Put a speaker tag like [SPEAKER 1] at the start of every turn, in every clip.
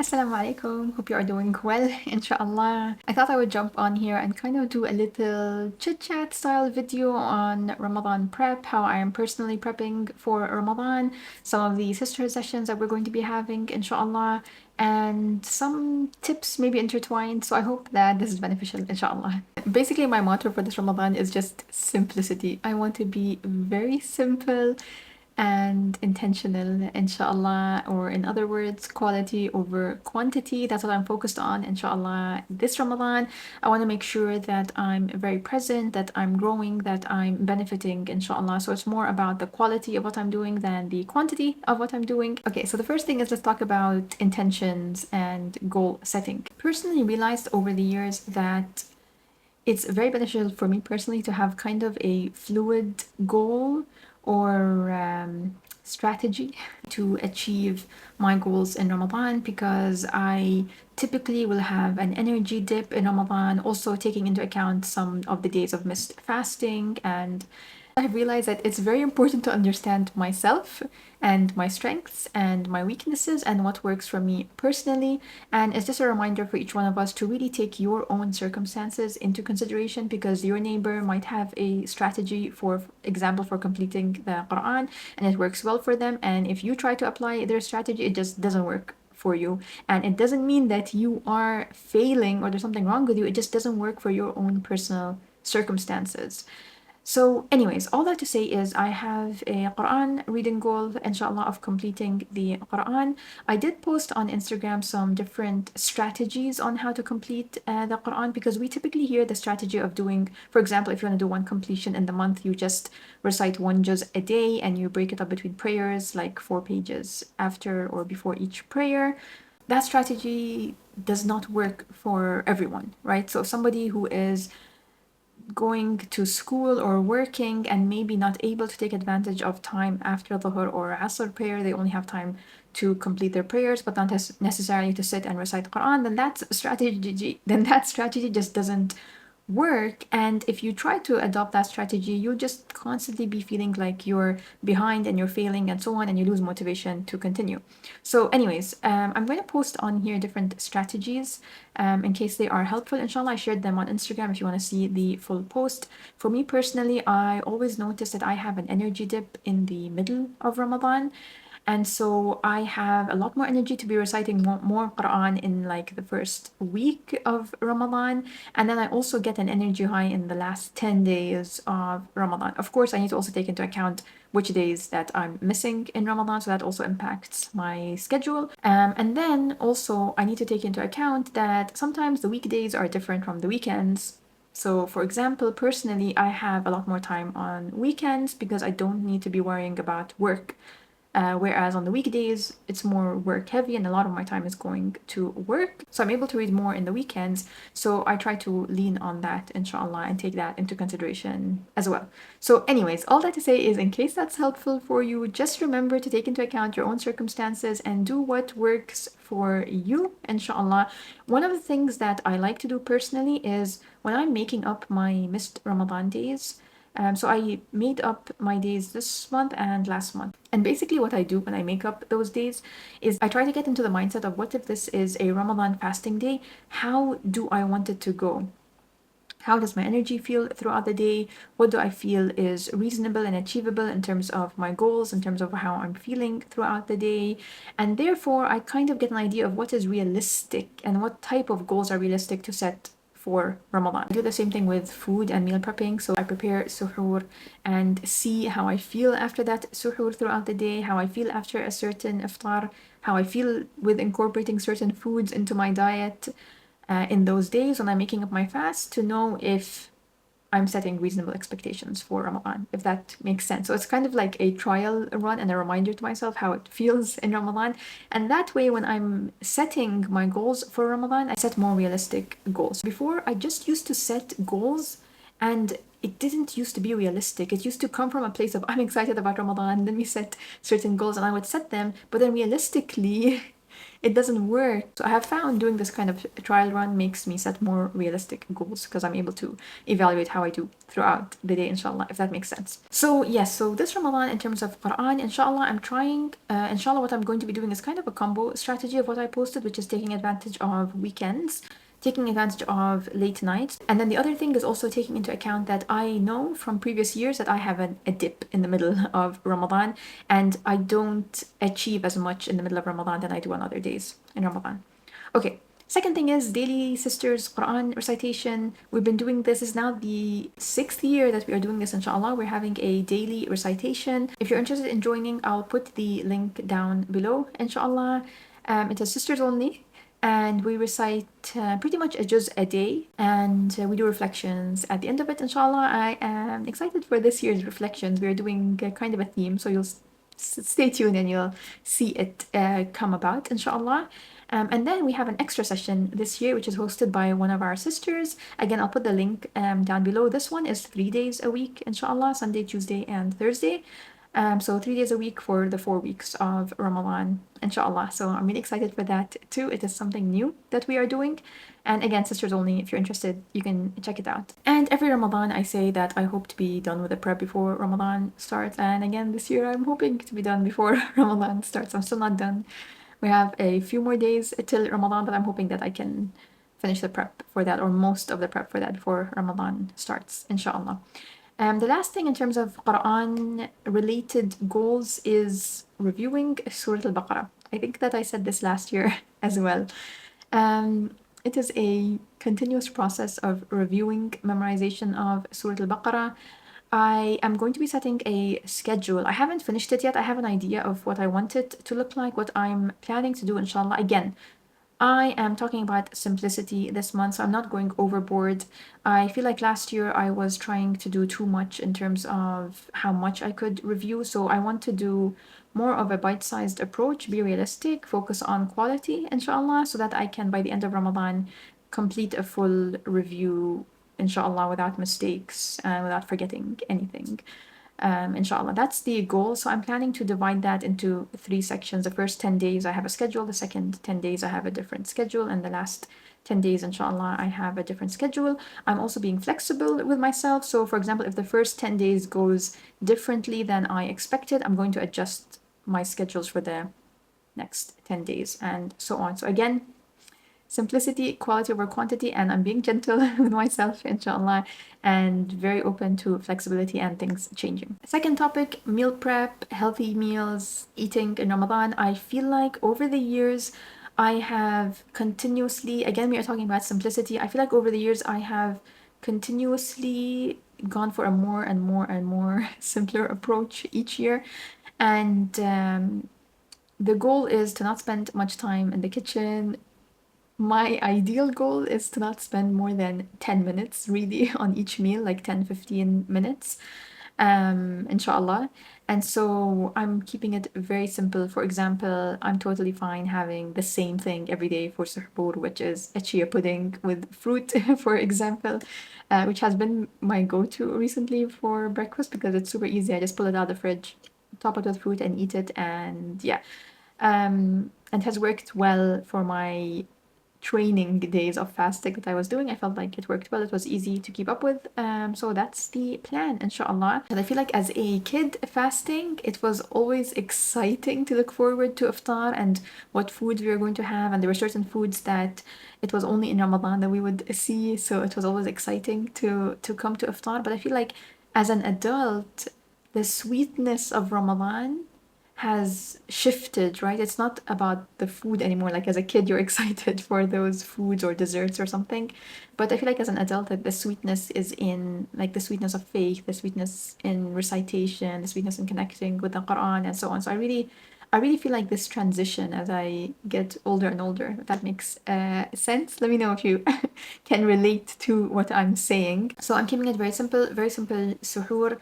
[SPEAKER 1] As-salamu Aleikum. Hope you are doing well, inshallah. I thought I would jump on here and kind of do a little chit-chat style video on Ramadan prep, how I am personally prepping for Ramadan, some of the sisterhood sessions that we're going to be having, inshallah, and some tips maybe intertwined. So I hope that this is beneficial, inshallah. Basically, my motto for this Ramadan is just simplicity. I want to be very simple and intentional, inshallah, or in other words, quality over quantity. That's what I'm focused on, inshallah. This Ramadan, I want to make sure that I'm very present, that I'm growing, that I'm benefiting, inshallah. So it's more about the quality of what I'm doing than the quantity of what I'm doing. Okay, so the first thing is let's talk about intentions and goal setting. Personally realized over the years that it's very beneficial for me personally to have kind of a fluid goal or strategy to achieve my goals in Ramadan, because I typically will have an energy dip in Ramadan, also taking into account some of the days of missed fasting. And I've realized that it's very important to understand myself and my strengths and my weaknesses and what works for me personally. And it's just a reminder for each one of us to really take your own circumstances into consideration, because your neighbor might have a strategy, for example, for completing the Quran, and it works well for them. And if you try to apply their strategy, it just doesn't work for you. And it doesn't mean that you are failing or there's something wrong with you, it just doesn't work for your own personal circumstances. So, anyways, all that to say is I have a Quran reading goal, inshallah, of completing the Quran. I did post on Instagram some different strategies on how to complete the Quran, because we typically hear the strategy of doing, for example, if you want to do one completion in the month, you just recite one juz a day and you break it up between prayers, like 4 pages after or before each prayer. That strategy does not work for everyone, right? So, somebody who is going to school or working and maybe not able to take advantage of time after Dhuhr or Asr prayer, they only have time to complete their prayers but not necessarily to sit and recite Quran, then that strategy just doesn't work. And if you try to adopt that strategy, you'll just constantly be feeling like you're behind and you're failing and so on, and you lose motivation to continue. So anyways, I'm going to post on here different strategies in case they are helpful, inshallah. I shared them on Instagram if you want to see the full post. For me personally, I always notice that I have an energy dip in the middle of Ramadan, and so I have a lot more energy to be reciting more Quran in like the first week of Ramadan. And then I also get an energy high in the last 10 days of Ramadan. Of course, I need to also take into account which days that I'm missing in Ramadan, so that also impacts my schedule. And then also, I need to take into account that sometimes the weekdays are different from the weekends. So, for example, personally, I have a lot more time on weekends because I don't need to be worrying about work. Whereas on the weekdays, it's more work heavy and a lot of my time is going to work. So I'm able to read more in the weekends. So I try to lean on that, inshallah, and take that into consideration as well. So, anyways, all that to say is, in case that's helpful for you, just remember to take into account your own circumstances and do what works for you, inshallah. One of the things that I like to do personally is when I'm making up my missed Ramadan days. So I made up my days this month and last month. And basically what I do when I make up those days is I try to get into the mindset of, what if this is a Ramadan fasting day? How do I want it to go? How does my energy feel throughout the day? What do I feel is reasonable and achievable in terms of my goals, in terms of how I'm feeling throughout the day? And therefore, I kind of get an idea of what is realistic and what type of goals are realistic to set for Ramadan. I do the same thing with food and meal prepping. So I prepare suhoor and see how I feel after that suhoor throughout the day, how I feel after a certain iftar, how I feel with incorporating certain foods into my diet in those days when I'm making up my fast, to know if I'm setting reasonable expectations for Ramadan, if that makes sense. So it's kind of like a trial run and a reminder to myself how it feels in Ramadan. And that way, when I'm setting my goals for Ramadan, I set more realistic goals. Before, I just used to set goals and it didn't used to be realistic. It used to come from a place of, I'm excited about Ramadan, then we set certain goals and I would set them, but then realistically, it doesn't work. So I have found doing this kind of trial run makes me set more realistic goals because I'm able to evaluate how I do throughout the day, inshallah, if that makes sense. So yes, so this Ramadan in terms of Quran, inshallah, I'm trying, inshallah, what I'm going to be doing is kind of a combo strategy of what I posted, which is taking advantage of weekends, taking advantage of late nights. And then the other thing is also taking into account that I know from previous years that I have a dip in the middle of Ramadan, and I don't achieve as much in the middle of Ramadan than I do on other days in Ramadan. Okay, second thing is daily sisters Quran recitation. We've been doing this, is now the 6th year that we are doing this, inshallah. We're having a daily recitation. If you're interested in joining, I'll put the link down below, inshallah. It is sisters only, and we recite pretty much a juz a day, and we do reflections at the end of it, inshallah. I am excited for this year's reflections. We're doing kind of a theme, so you'll stay tuned and you'll see it come about, inshallah. And then we have an extra session this year, which is hosted by one of our sisters. Again, I'll put the link down below. This one is 3 days a week, inshallah, Sunday, Tuesday, and Thursday. So 3 days a week for the 4 weeks of Ramadan, inshallah. So I'm really excited for that too. It is something new that we are doing. And again, sisters only, if you're interested, you can check it out. And every Ramadan, I say that I hope to be done with the prep before Ramadan starts. And again, this year, I'm hoping to be done before Ramadan starts. I'm still not done. We have a few more days till Ramadan, but I'm hoping that I can finish the prep for that, or most of the prep for that, before Ramadan starts, inshallah. The last thing in terms of Quran related goals is reviewing Surah Al-Baqarah. I think that I said this last year as well. It is a continuous process of reviewing memorization of Surah Al-Baqarah. I am going to be setting a schedule. I haven't finished it yet. I have an idea of what I want it to look like, what I'm planning to do, inshallah. Again, I am talking about simplicity this month, so I'm not going overboard. I feel like last year I was trying to do too much in terms of how much I could review, so I want to do more of a bite-sized approach, be realistic, focus on quality, inshallah, so that I can, by the end of Ramadan, complete a full review, inshallah, without mistakes and without forgetting anything. Inshallah. That's the goal. So I'm planning to divide that into 3 sections. The first 10 days I have a schedule, the second 10 days I have a different schedule, and the last 10 days, inshallah, I have a different schedule. I'm also being flexible with myself. So, for example, if the first 10 days goes differently than I expected, I'm going to adjust my schedules for the next 10 days and so on. So, again, simplicity, quality over quantity, and I'm being gentle with myself, inshallah, and very open to flexibility and things changing. Second topic, meal prep, healthy meals, eating in Ramadan. I feel like over the years, I have continuously, again, we are talking about simplicity. I feel like over the years, I have continuously gone for a more and more and more simpler approach each year. And the goal is to not spend much time in the kitchen. My ideal goal is to not spend more than 10 minutes really on each meal, like 10-15 minutes, inshallah. And so I'm keeping it very simple. For example, I'm totally fine having the same thing every day for suhoor, which is a chia pudding with fruit, for example, which has been my go-to recently for breakfast because it's super easy. I just pull it out of the fridge, top it with fruit and eat it, and yeah. And has worked well for my training days of fasting that I was doing. I felt like it worked well. It was easy to keep up with. So that's the plan, inshallah. And I feel like as a kid fasting, it was always exciting to look forward to iftar and what foods we were going to have. And there were certain foods that it was only in Ramadan that we would see. So it was always exciting to come to iftar. But I feel like as an adult, the sweetness of Ramadan has shifted, right? It's not about the food anymore. Like as a kid, you're excited for those foods or desserts or something. But I feel like as an adult, that the sweetness is in like the sweetness of faith, the sweetness in recitation, the sweetness in connecting with the Quran and so on. So I really feel like this transition as I get older and older, if that makes sense. Let me know if you can relate to what I'm saying. So I'm keeping it very simple suhoor,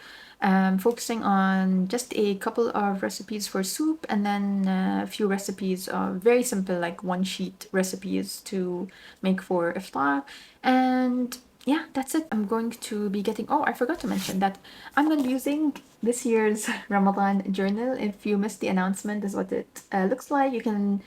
[SPEAKER 1] focusing on just a couple of recipes for soup and then a few recipes of very simple, like one sheet recipes to make for iftar. And yeah, that's it. I'm going to be getting, oh, I forgot to mention that I'm going to be using this year's Ramadan journal. If you missed the announcement, this is what it looks like. You can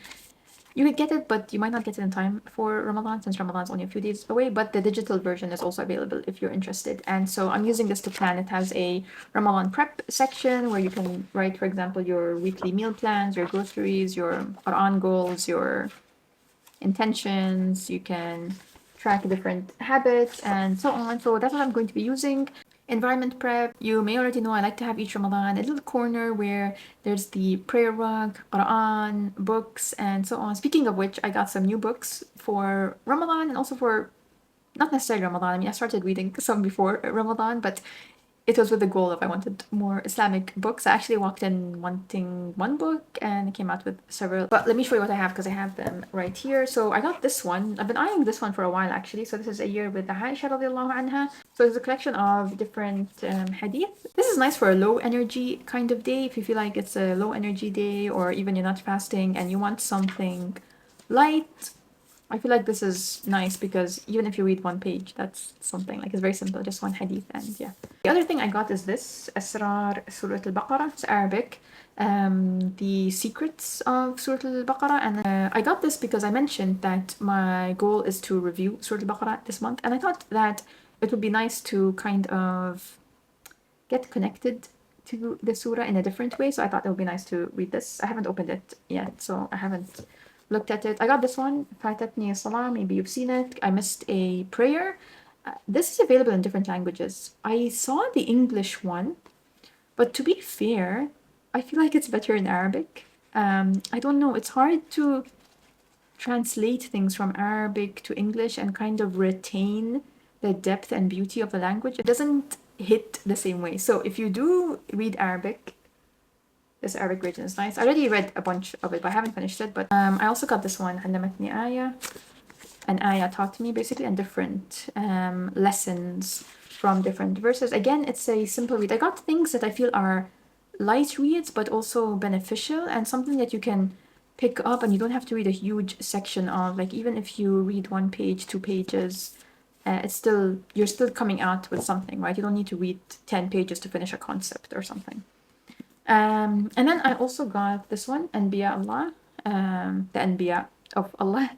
[SPEAKER 1] You could get it, but you might not get it in time for Ramadan since Ramadan's only a few days away. But the digital version is also available if you're interested. And so I'm using this to plan. It has a Ramadan prep section where you can write, for example, your weekly meal plans, your groceries, your Quran goals, your intentions. You can track different habits and so on. So that's what I'm going to be using. Environment prep, you may already know I like to have each Ramadan a little corner where there's the prayer rug, Quran, books, and so on. Speaking of which, I got some new books for Ramadan and also for not necessarily Ramadan. I mean, I started reading some before Ramadan, but it was with the goal of I wanted more Islamic books. I actually walked in wanting one book and I came out with several. But let me show you what I have because I have them right here. So I got this one. I've been eyeing this one for a while actually. So this is A Year with Aisha radiallahu anha. So it's a collection of different hadith. This is nice for a low energy kind of day. If you feel like it's a low energy day or even you're not fasting and you want something light, I feel like this is nice because even if you read one page, that's something. Like it's very simple, just one hadith and yeah. The other thing I got is this, Surah Al-Baqarah. It's Arabic. The secrets of Surah Al-Baqarah. And I got this because I mentioned that my goal is to review Surah Al-Baqarah this month. And I thought that it would be nice to kind of get connected to the surah in a different way. So I thought it would be nice to read this. I haven't opened it yet, so I haven't looked at it. I got this one, Fatatni As-salamu, maybe you've seen it. I missed a prayer. This is available in different languages. I saw the English one, but to be fair, I feel like it's better in Arabic. I don't know, it's hard to translate things from Arabic to English and kind of retain the depth and beauty of the language. It doesn't hit the same way. So if you do read Arabic, this Arabic version is nice. I already read a bunch of it, but I haven't finished it. But I also got this one, علمتني آية. An ayah taught me basically, and different lessons from different verses. Again, it's a simple read. I got things that I feel are light reads, but also beneficial and something that you can pick up and you don't have to read a huge section of. Like even if you read 1 page, 2 pages, it's still, you're still coming out with something, right? You don't need to read 10 pages to finish a concept or something. And then I also got this one, Anbiya Allah, the Anbiya of Allah.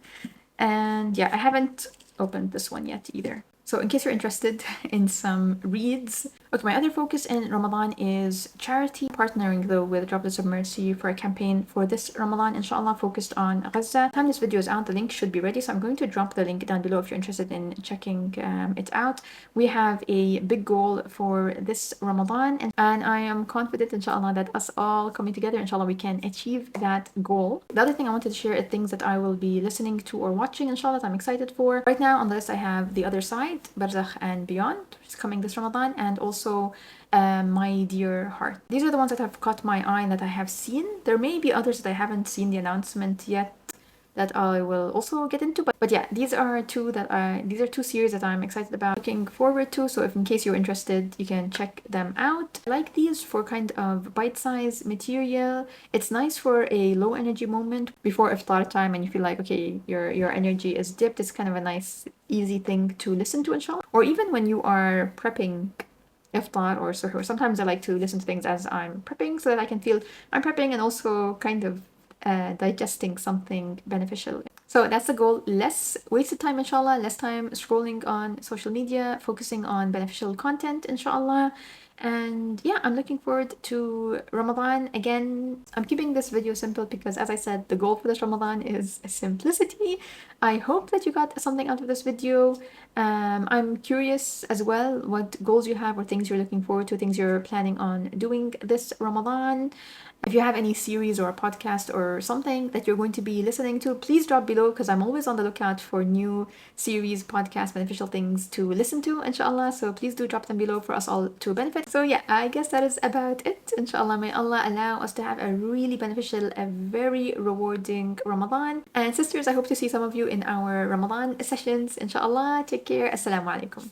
[SPEAKER 1] And yeah, I haven't opened this one yet either. So in case you're interested in some reads. Okay, my other focus in Ramadan is charity, partnering though with Droplets of Mercy for a campaign for this Ramadan, inshallah, focused on Gaza. Time this video is out, the link should be ready, so I'm going to drop the link down below if you're interested in checking it out. We have a big goal for this Ramadan, and I am confident, inshallah, that us all coming together, inshallah, we can achieve that goal. The other thing I wanted to share is things that I will be listening to or watching, inshallah, that I'm excited for. Right now on the list I have The Other Side, Barzakh and Beyond, which is coming this Ramadan, and also My Dear Heart. These are the ones that have caught my eye and that I have seen. There may be others that I haven't seen the announcement yet that I will also get into, but yeah, these are two series that I'm excited about, looking forward to. So if in case you're interested, you can check them out. I like these for kind of bite-sized material. It's nice for a low energy moment before iftar time and you feel like, okay, your energy is dipped. It's kind of a nice easy thing to listen to, inshallah. Or even when you are prepping iftar or suhoor. Sometimes I like to listen to things as I'm prepping so that I can feel I'm prepping and also kind of digesting something beneficial. So that's the goal. Less wasted time, inshallah, less time scrolling on social media, focusing on beneficial content, inshallah. And yeah, I'm looking forward to Ramadan. Again, I'm keeping this video simple because, as I said, the goal for this Ramadan is simplicity. I hope that you got something out of this video. I'm curious as well what goals you have or things you're looking forward to, things you're planning on doing this Ramadan. If you have any series or a podcast or something that you're going to be listening to, please drop below because I'm always on the lookout for new series, podcasts, beneficial things to listen to, inshallah. So please do drop them below for us all to benefit. So yeah, I guess that is about it. Inshallah, may Allah allow us to have a really beneficial, a very rewarding Ramadan. And sisters, I hope to see some of you in our Ramadan sessions, inshallah. Take care. As-salamu alaikum.